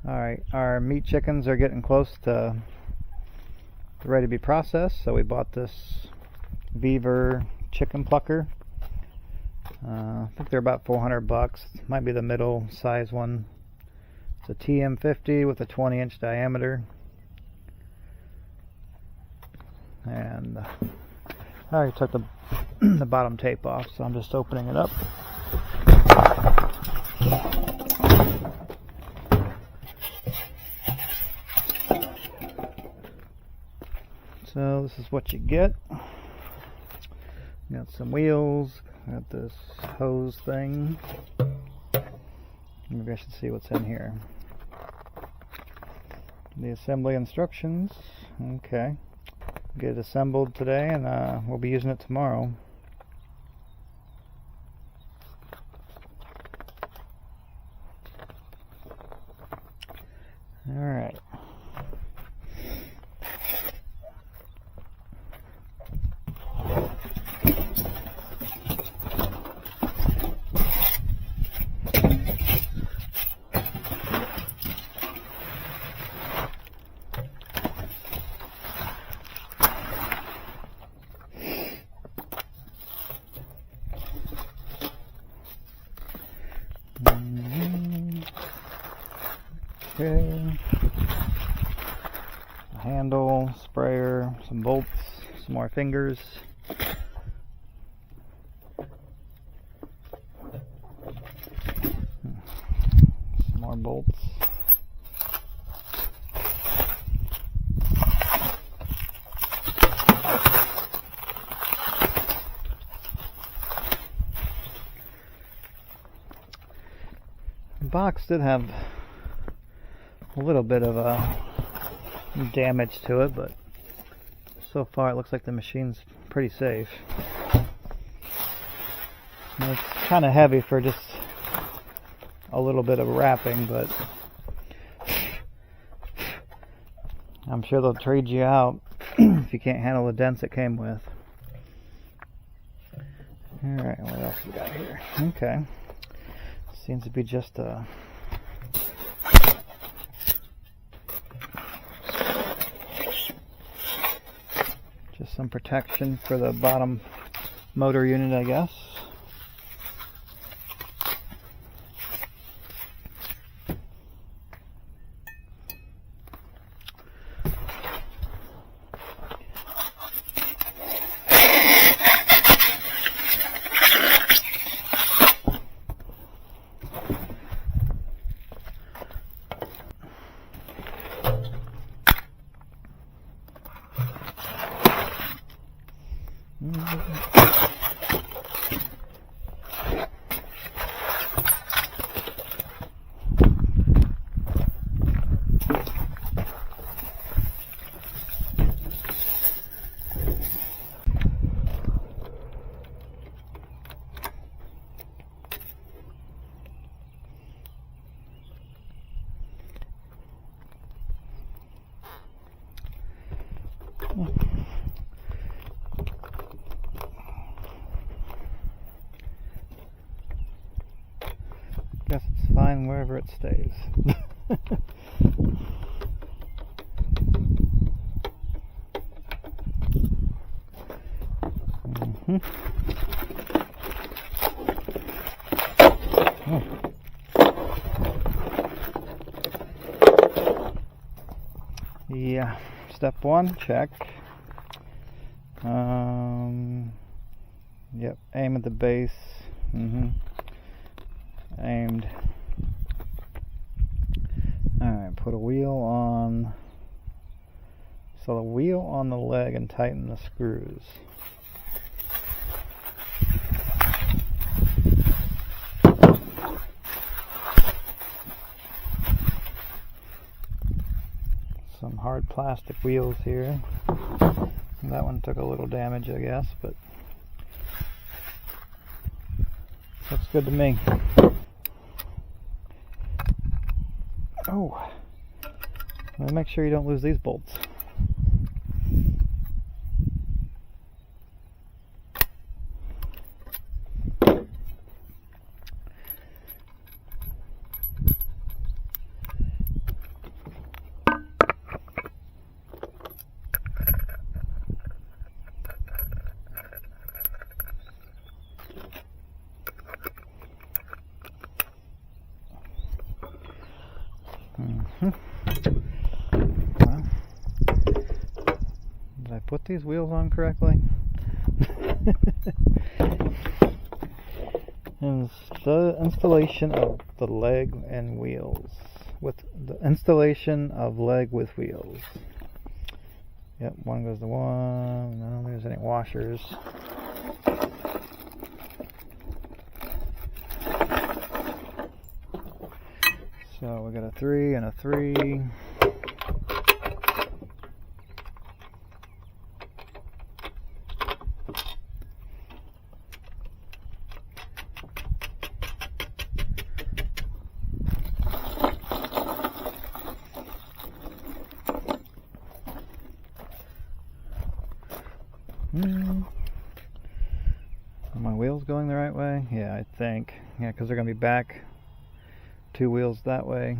Alright, our meat chickens are getting close to ready to be processed, so we bought this Vevor Chicken Plucker. I think they're about $400. Might be the middle size one. It's a TM50 with a 20-inch diameter. And I already took the bottom tape off, so I'm just opening it up. So this is what you get. Got some wheels, got this hose thing. Maybe I should see what's in here. The assembly instructions. Okay. Get it assembled today, and we'll be using it tomorrow. Alright. Okay. A handle, sprayer, some bolts, some more fingers. Some more bolts. The box did have a little bit of damage to it, but so far it looks like the machine's pretty safe. And it's kind of heavy for just a little bit of wrapping, but I'm sure they'll trade you out if you can't handle the dents it came with. Alright, what else we got here? Okay. Seems to be just some protection for the bottom motor unit, I guess. Guess it's fine wherever it stays. Oh. Yeah, step one, check. Yep, aim at the base. Aimed. Alright, put a wheel on. So the wheel on the leg and tighten the screws. Some hard plastic wheels here. That one took a little damage, I guess, but looks good to me. Oh, let me make sure you don't lose these bolts. Mm-hmm. Well, did I put these wheels on correctly? Installation of the leg and wheels. With the installation of leg with wheels. Yep, one goes to one. I don't think there's any washers. So we got a 3 and a 3. Are my wheels going the right way? Yeah, I think. Yeah, because they're going to be back 2 wheels that way.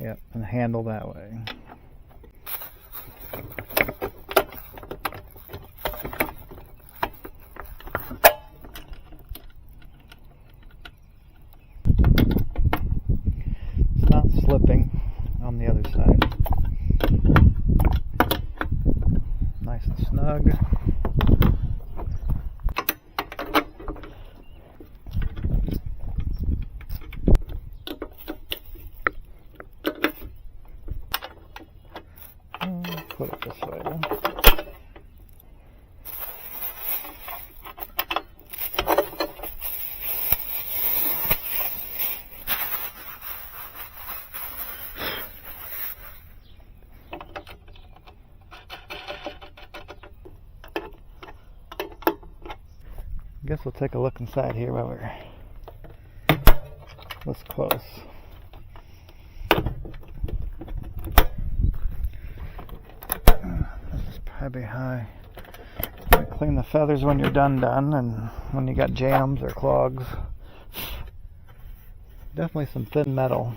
Yep, and handle that way. It's not slipping on the other side. Nice and snug. Put it this way then. I guess we'll take a look inside here while we're this close. This is probably high. Clean the feathers when you're done, and when you got jams or clogs. Definitely some thin metal,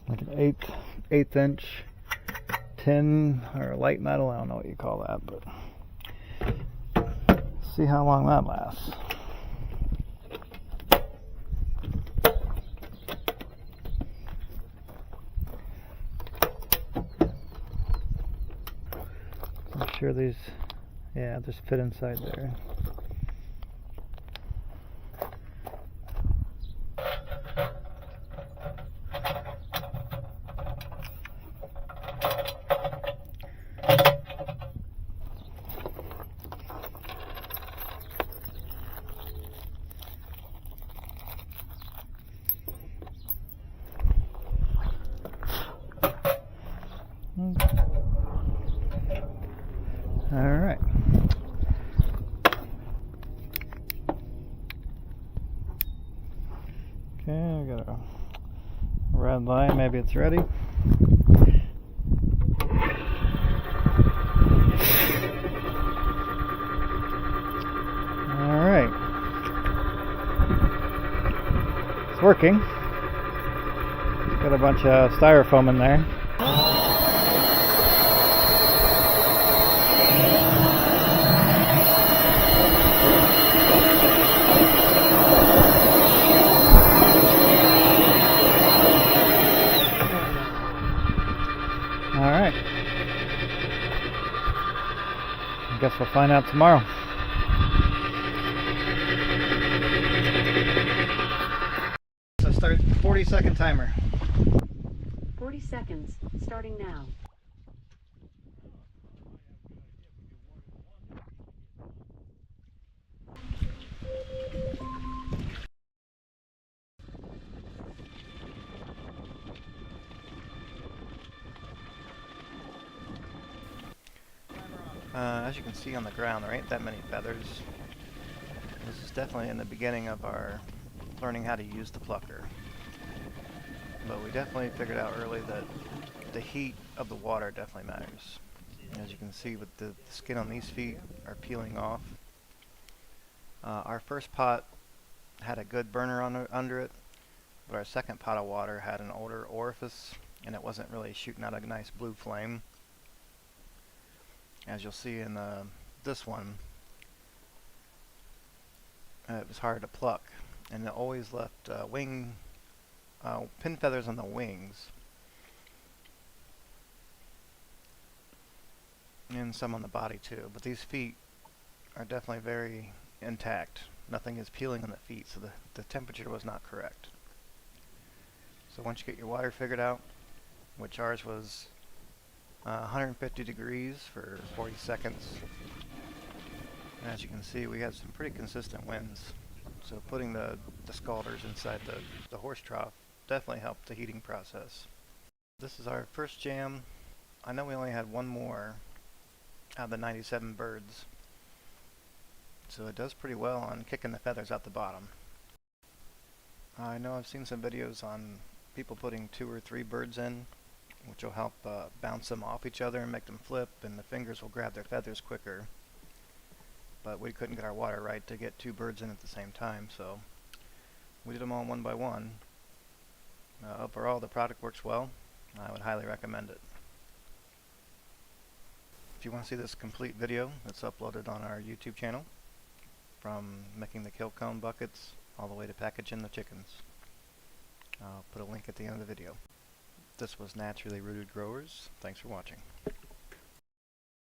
like an eighth inch tin or light metal. I don't know what you call that, but see how long that lasts. I'm sure these, yeah, just fit inside there. Alright. Okay, I got a red line, maybe it's ready. Alright. It's working. Got a bunch of styrofoam in there. Alright. I guess we'll find out tomorrow. So start 40-second timer. 40 seconds, starting now. As you can see on the ground, there ain't that many feathers. This is definitely in the beginning of our learning how to use the plucker. But we definitely figured out early that the heat of the water definitely matters. As you can see, with the skin on these feet are peeling off. Our first pot had a good burner under it, but our second pot of water had an older orifice and it wasn't really shooting out a nice blue flame. As you'll see in this one, it was hard to pluck, and it always left wing pin feathers on the wings, and some on the body too, but these feet are definitely very intact. Nothing is peeling on the feet, so the temperature was not correct. So once you get your water figured out, which ours was 150 degrees for 40 seconds, and as you can see, we had some pretty consistent winds. So putting the scalders inside the horse trough definitely helped the heating process. This is our first jam. I know we only had one more out of the 97 birds, so it does pretty well on kicking the feathers out the bottom. I know I've seen some videos on people putting 2 or 3 birds in, which will help bounce them off each other and make them flip, and the fingers will grab their feathers quicker. But we couldn't get our water right to get 2 birds in at the same time, so we did them all one by one. Overall, the product works well. I would highly recommend it. If you want to see this complete video, it's uploaded on our YouTube channel, from making the kill cone buckets all the way to packaging the chickens. I'll put a link at the end of the video. This was Naturally Rooted Growers. Thanks for watching.